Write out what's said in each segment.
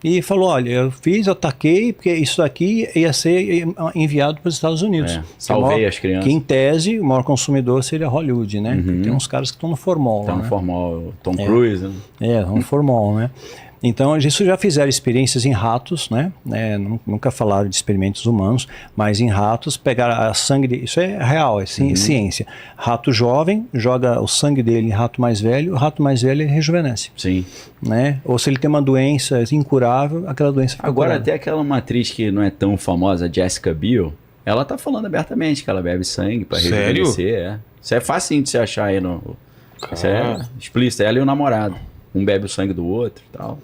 e falou, olha, eu ataquei, porque isso aqui ia ser enviado para os Estados Unidos. Salvei as crianças. Que em tese, o maior consumidor seria Hollywood, né? Tem uns caras que estão no formol. Estão no formol, Tom Cruise. no formol, né? Então, isso já fizeram experiências em ratos, né? Nunca falaram de experimentos humanos, mas em ratos, pegaram a sangue, isso é real, é ciência. Rato jovem, joga o sangue dele em rato mais velho, o rato mais velho ele rejuvenesce. Sim. Né? Ou se ele tem uma doença incurável, aquela doença fica Agora, curada. até aquela uma atriz que não é tão famosa, Jessica Biel, ela tá falando abertamente que ela bebe sangue pra rejuvenescer. Isso é facinho de se achar aí no... Isso é explícito, ela e o namorado. Um bebe o sangue do outro e tal.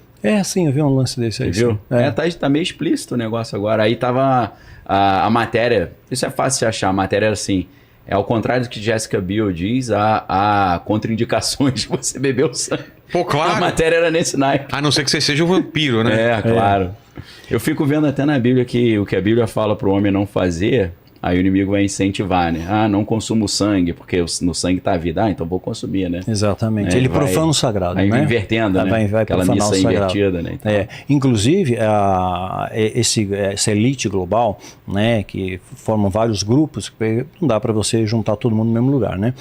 Sim, eu vi um lance desse aí. Você viu? Tá meio explícito o negócio agora. Aí tava a matéria, isso é fácil de achar, a matéria era assim, ao contrário do que Jessica Biel diz, há contraindicações de você beber o sangue. Pô, claro. A matéria era nesse naipe. A não ser que você seja um vampiro, né? Claro. Eu fico vendo até na Bíblia que o que a Bíblia fala para o homem não fazer, aí o inimigo vai incentivar, né? Não consuma o sangue, porque no sangue está a vida. Então vou consumir, né? Exatamente. Ele profana o sagrado, aí né? Invertendo, né? Vai aquela missa invertida, né? Então. Inclusive, essa elite global, né? Que formam vários grupos, não dá para você juntar todo mundo no mesmo lugar, né?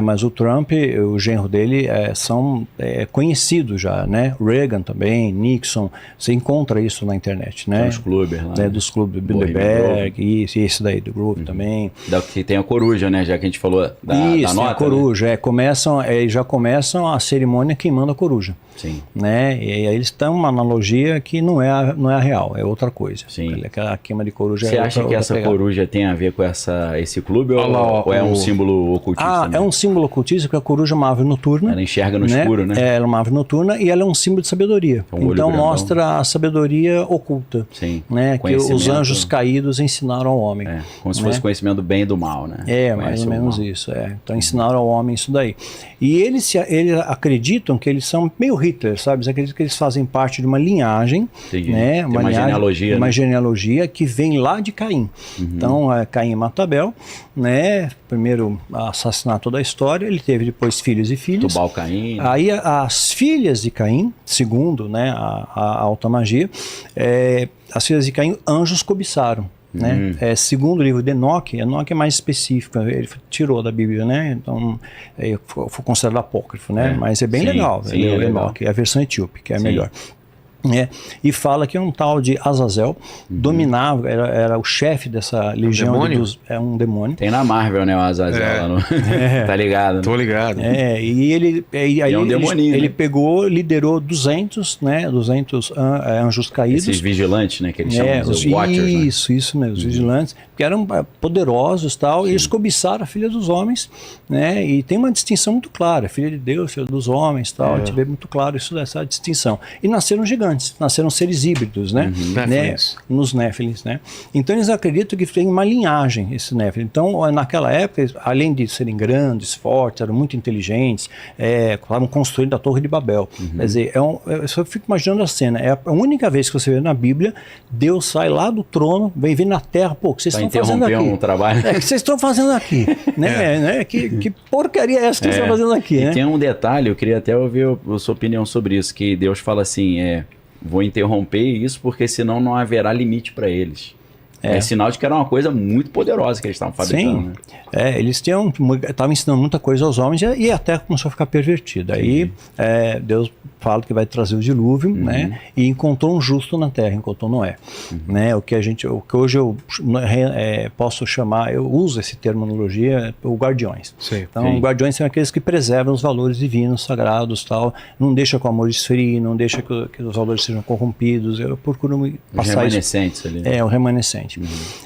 Mas o Trump, o genro dele, são conhecidos já, né? Reagan também, Nixon, você encontra isso na internet, né? Dos clubes lá. Dos clubes, Bilderberg, isso, esse daí. Do Groove também. Que tem a coruja, né? Já que a gente falou da nota. A coruja. Né? Já começam a cerimônia queimando a coruja. Sim. Né? E aí eles têm uma analogia que não é a real, é outra coisa. Sim. Aquela queima de coruja. Você acha que essa coruja tem a ver com esse clube ou é um símbolo ocultista? É um símbolo ocultista, porque a coruja é uma ave noturna. Ela enxerga no escuro, né? Ela é uma ave noturna e ela é um símbolo de sabedoria. Então mostra a sabedoria oculta. Sim. Né? Que os anjos caídos ensinaram ao homem. Como se fosse conhecimento do bem e do mal, né? Mais ou menos isso. Então ensinaram ao homem isso daí. E eles acreditam que eles são meio Hitler, sabe? Eles acreditam que eles fazem parte de uma linhagem, né? Uma genealogia. Uma genealogia que vem lá de Caim. Então, Caim mata Abel, né? Primeiro assassinato da história, ele teve depois filhos e filhas. Tubal Caim. Aí as filhas de Caim, segundo, né, a alta magia, as filhas de Caim, anjos cobiçaram. Né? Segundo o livro de Enoque é mais específico, ele tirou da Bíblia, né? Então foi considerado apócrifo, né? Mas é bem legal, Enoque, é a versão etíope, que é a melhor. E fala que um tal de Azazel dominava, era o chefe dessa legião. Um demônio. Tem na Marvel, né, o Azazel lá no... Tá ligado? Né? Tô ligado. E ele é um demoninho, ele né? pegou, liderou 200 anjos caídos. Esses vigilantes, né, que eles chamam os Watchers, Isso mesmo, os vigilantes, que eram poderosos tal, e eles cobiçaram a filha dos homens, né, e tem uma distinção muito clara, filha de Deus, filha dos homens tal, a gente vê muito claro essa distinção. E nasceram gigantes. Nasceram seres híbridos, né? Nos Néfilins, né? Então eles acreditam que tem uma linhagem, esses Néfilins. Então, naquela época, além de serem grandes, fortes, eram muito inteligentes, estavam construindo a Torre de Babel. Quer dizer, eu só fico imaginando a cena. É a única vez que você vê na Bíblia, Deus sai lá do trono, vem vir na terra, o que vocês estão fazendo aqui? Um trabalho. O que vocês estão fazendo aqui? né? Que porcaria é essa que vocês estão fazendo aqui? E né? tem um detalhe, eu queria até ouvir a sua opinião sobre isso, que Deus fala assim, vou interromper isso porque senão não haverá limite para eles. É sinal de que era uma coisa muito poderosa que eles estavam fabricando. Sim. Né? Eles estavam ensinando muita coisa aos homens e até começou a ficar pervertido. Aí Deus fala que vai trazer o dilúvio, né? E encontrou um justo na terra, encontrou Noé. Né? O que hoje eu posso chamar, eu uso essa terminologia, o guardiões. Então, guardiões são aqueles que preservam os valores divinos, sagrados, tal. Não deixa que o amor esfrie, não deixa que os valores sejam corrompidos. Eu procuro passar os remanescentes ali. O remanescente.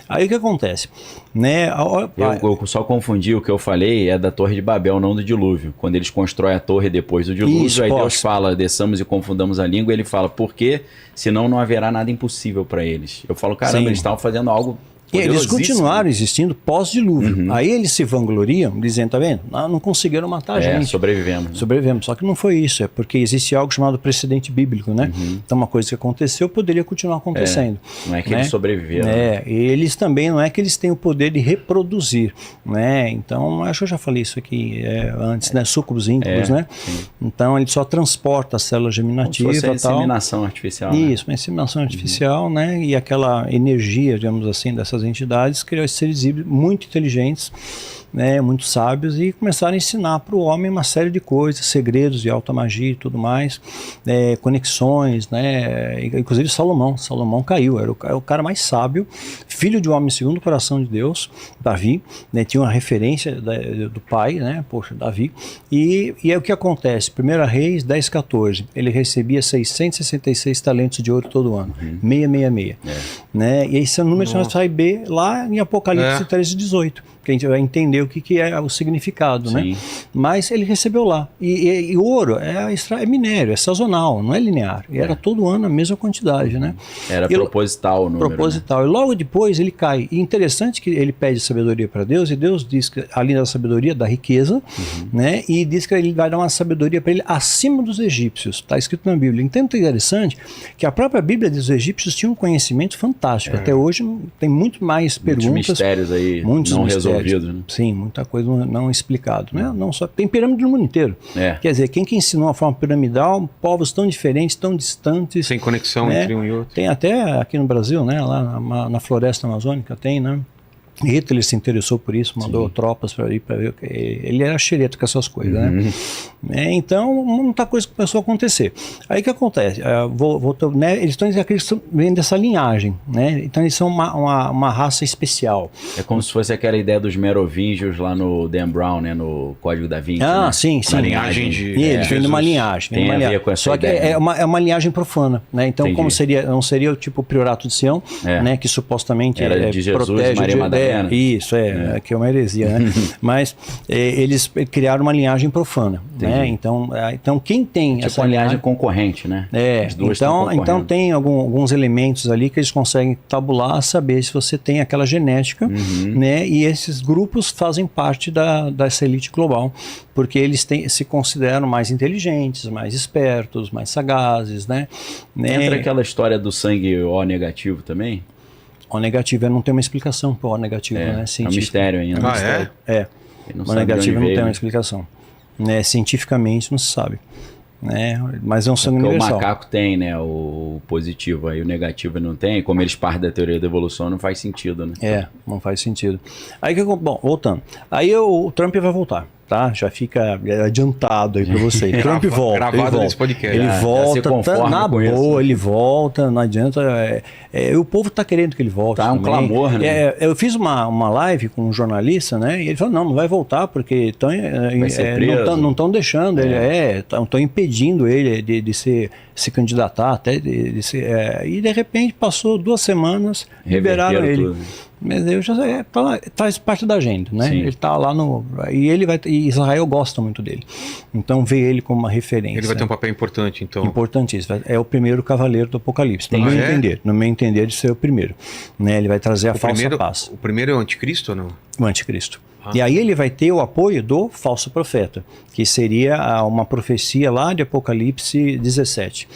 Aí o que acontece? Né? Eu só confundi, o que eu falei é da Torre de Babel, não do dilúvio. Quando eles constroem a torre depois do dilúvio, aí Deus fala, desçamos e confundamos a língua, ele fala, por quê? Senão não haverá nada impossível para eles. Eu falo, caramba, eles estavam fazendo algo E eles continuaram existindo pós-dilúvio. Aí eles se vangloriam, dizendo, tá vendo? Não conseguiram matar a gente. Sobrevivemos. Sobrevivemos. Só que não foi isso, é porque existe algo chamado precedente bíblico, né? Então uma coisa que aconteceu poderia continuar acontecendo. Não é que eles sobreviveram. E eles também, não é que eles têm o poder de reproduzir, né? Então, acho que eu já falei isso aqui antes, né? Súcubos íncubos, né? Sim. Então ele só transporta a célula germinativa e tal. Inseminação artificial. Isso, uma inseminação artificial, né? E aquela energia, digamos assim, dessas entidades criou esses seres híbridos muito inteligentes, né, muito sábios, e começaram a ensinar para o homem uma série de coisas, segredos de alta magia e tudo mais, conexões, né, inclusive Salomão caiu, era o cara mais sábio, filho de um homem segundo o coração de Deus, Davi, né, tinha uma referência do pai, né, Davi, e é o que acontece, 1 Reis 10:14, ele recebia 666 talentos de ouro todo ano, 666, né, e esse é o número que nós vai ver lá em Apocalipse 13:18, que a gente vai entender o que é o significado, né? Mas ele recebeu lá. E ouro é minério, é sazonal, não é linear. E era todo ano a mesma quantidade, né? Era proposital o número. Proposital. Né? E logo depois ele cai. E interessante que ele pede sabedoria para Deus, e Deus diz que, além da sabedoria, da riqueza, né? E diz que ele vai dar uma sabedoria para ele acima dos egípcios. Está escrito na Bíblia. Então é interessante que a própria Bíblia diz que os egípcios tinham um conhecimento fantástico. Até hoje tem muito mais perguntas. Muitos mistérios aí não resolvidos. Né? Sim, muita coisa não explicado, né? Não só tem pirâmide no mundo inteiro. Quer dizer, quem que ensinou a forma piramidal, povos tão diferentes, tão distantes, sem conexão entre um e outro. Tem até aqui no Brasil, né? Lá na floresta amazônica tem, né? Hitler se interessou por isso, mandou tropas para ir para ver. Ele era xereta com essas coisas, né? Então, muita coisa começou a acontecer. Aí o que acontece? Né, eles vêm dessa linhagem, né? Então eles são uma raça especial. É como se fosse aquela ideia dos merovingios lá no Dan Brown, né? No Código da Vinci. Né? Sim. Uma linhagem de. Eles vêm de uma linhagem. Tem a ver com essa Só ideia. que é uma linhagem profana, né? Então, como não seria o tipo o Priorato de Sião, né? Que supostamente era de Jesus, protege Maria Madalena. Isso, que é uma heresia, né? Mas eles criaram uma linhagem profana, né? Então quem tem essa uma linhagem concorrente, né? Então tem alguns elementos ali que eles conseguem tabular, saber se você tem aquela genética, né? E esses grupos fazem parte dessa elite global, porque eles se consideram mais inteligentes, mais espertos, mais sagazes, né? Entra aquela história do sangue O negativo também? O negativo não tem uma explicação para o negativo, né? É um mistério ainda. O negativo não tem uma explicação. Né? Cientificamente não se sabe. Né? Mas é um sangue universal. O macaco tem, né? O positivo, aí o negativo não tem. Como eles partem da teoria da evolução, não faz sentido, né? Não faz sentido. Bom, voltando. Aí o Trump vai voltar. Tá? Já fica adiantado aí para você. Trump volta. Gravado nesse podcast. Ele volta, na boa, ele volta, não adianta. O povo está querendo que ele volte. Tá um clamor, né? Eu fiz uma live com um jornalista, né? E ele falou: não vai voltar, porque não estão deixando ele, estão impedindo ele de se candidatar, até e de repente passou 2 semanas, liberaram ele. Tudo. Mas eu já faz parte da agenda, né? Sim. Ele está lá e Israel gosta muito dele. Então vê ele como uma referência. Ele vai ter um papel importante, então. Importantíssimo. É o primeiro cavaleiro do Apocalipse. No meu entender, de ser o primeiro. Né? Ele vai trazer a falsa paz. O primeiro é o anticristo ou não? O anticristo. E aí ele vai ter o apoio do falso profeta, que seria uma profecia lá de Apocalipse 17.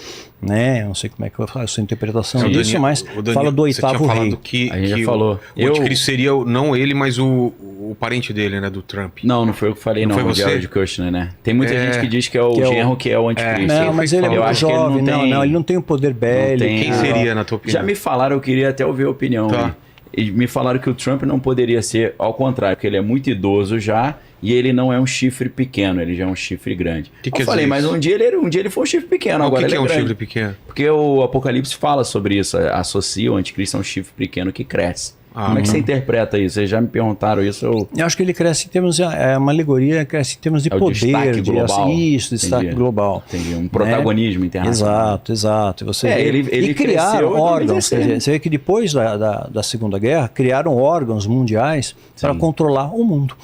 Né? Eu não sei como é que eu faço a sua interpretação disso, mas fala do 8º rei. A gente já falou. O anticristo seria não ele, mas o parente dele, né? Do Trump. Não foi eu que falei, não. Foi o Jared Kushner, né? Tem muita gente que diz que é o genro que é o anticristo. Não, mas ele é muito jovem. Ele não tem o poder bélico. Quem seria, na tua opinião? Já me falaram, eu queria até ouvir a opinião. Tá. E me falaram que o Trump não poderia ser, ao contrário, porque ele é muito idoso já e ele não é um chifre pequeno, ele já é um chifre grande. Eu falei, mas um dia ele foi um chifre pequeno, agora ele é grande. O que é um chifre pequeno? Porque o Apocalipse fala sobre isso, associa o anticristo a um chifre pequeno que cresce. Como é que você interpreta isso? Vocês já me perguntaram isso. Eu acho que ele cresce em termos de... uma alegoria, cresce em termos de poder. Destaque global. Destaque global. Entendi. Um protagonismo internacional. Exato. Ele criaram órgãos. Quer dizer, você vê que depois da Segunda Guerra, criaram órgãos mundiais para controlar o mundo.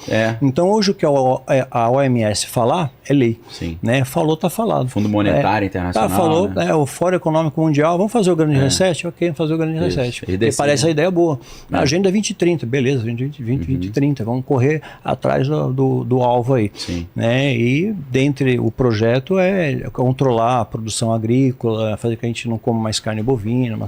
Então hoje o que a OMS falar é lei. Né? Falou, está falado. Fundo Monetário Internacional. Falou, né? O Fórum Econômico Mundial, vamos fazer o grande reset? Ok, vamos fazer o grande reset. Porque parece a ideia boa. A Agenda 2030, beleza, 2030, vamos correr atrás do alvo aí. Sim. Né? E dentre o projeto é controlar a produção agrícola, fazer que a gente não coma mais carne bovina, uma